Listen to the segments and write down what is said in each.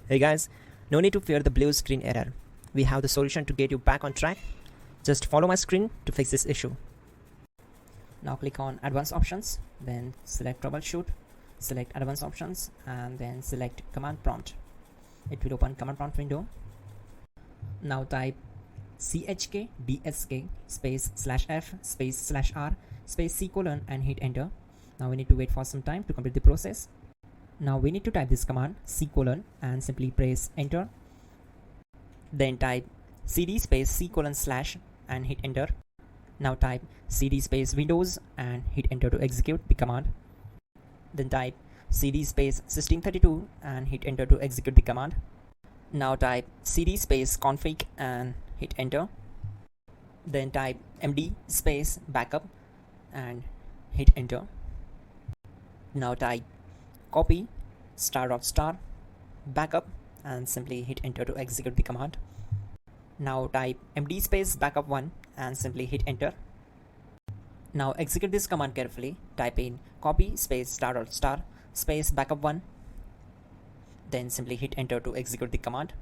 Hey guys, no need to fear the blue screen error. We have the solution to get you back on track. Just follow my screen to fix this issue. Now click on Advanced Options, then select Troubleshoot, select Advanced Options, and then select Command Prompt. It will open Command Prompt window. Now type chkdsk space /f space /r space c : and hit enter. Now we need to wait for some time to complete the process. Now we need to type this command c : and simply press enter. Then type cd space c : / and hit enter. Now type cd space windows and hit enter to execute the command. Then type cd space system32 and hit enter to execute the command. Now type cd space config and hit enter. Then type md space backup and hit enter. Now type copy ** backup and simply hit enter to execute the command. Now type md space backup1 and simply hit enter. Now execute this command carefully. Type in copy space ** space backup1, then simply hit enter to execute the command.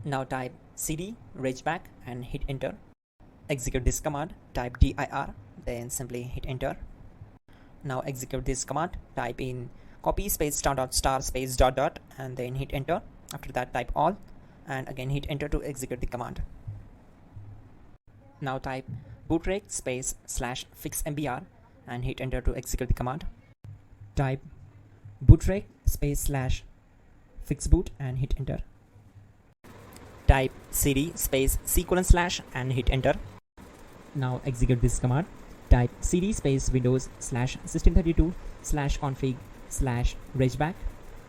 Now type cd regback and hit enter. Execute this command. Type dir, then simply hit enter. Now execute this command. Type in copy space ** space ... and then hit enter. After that type all and again hit enter to execute the command. Now type bootrec space /fixmbr and hit enter to execute the command. Type bootrec space /fixboot and hit enter. Type cd space c : / and hit enter. Now execute this command. Type cd space windows /system32 /config /regback,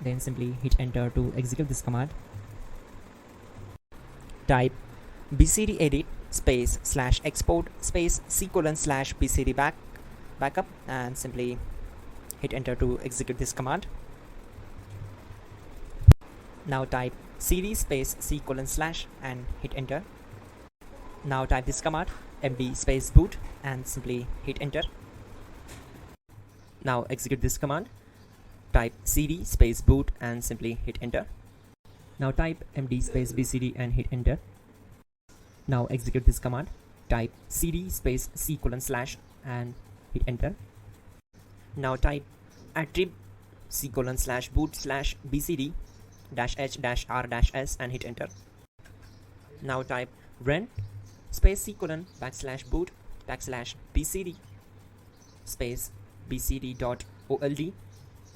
then simply hit enter to execute this command. Type bcd edit space /export space c : /bcd backup and simply hit enter to execute this command. Now type cd space c : / and hit enter. Now type this command md space boot and simply hit enter. Now execute this command. Type cd space boot and simply hit enter. Now type md space bcd and hit enter. Now execute this command. Type cd space c : / and hit enter. Now type attrib c : /boot /bcd -h -r -s and hit enter. Now type run space c : \boot \bcd space bcd.old,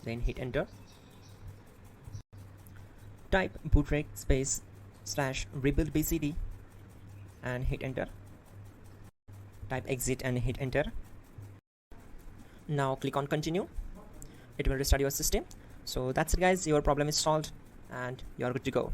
then hit enter. Type bootrec space /rebuild bcd and hit enter. Type exit and hit enter. Now click on continue. It will restart your system. So that's it guys, your problem is solved and you are good to go.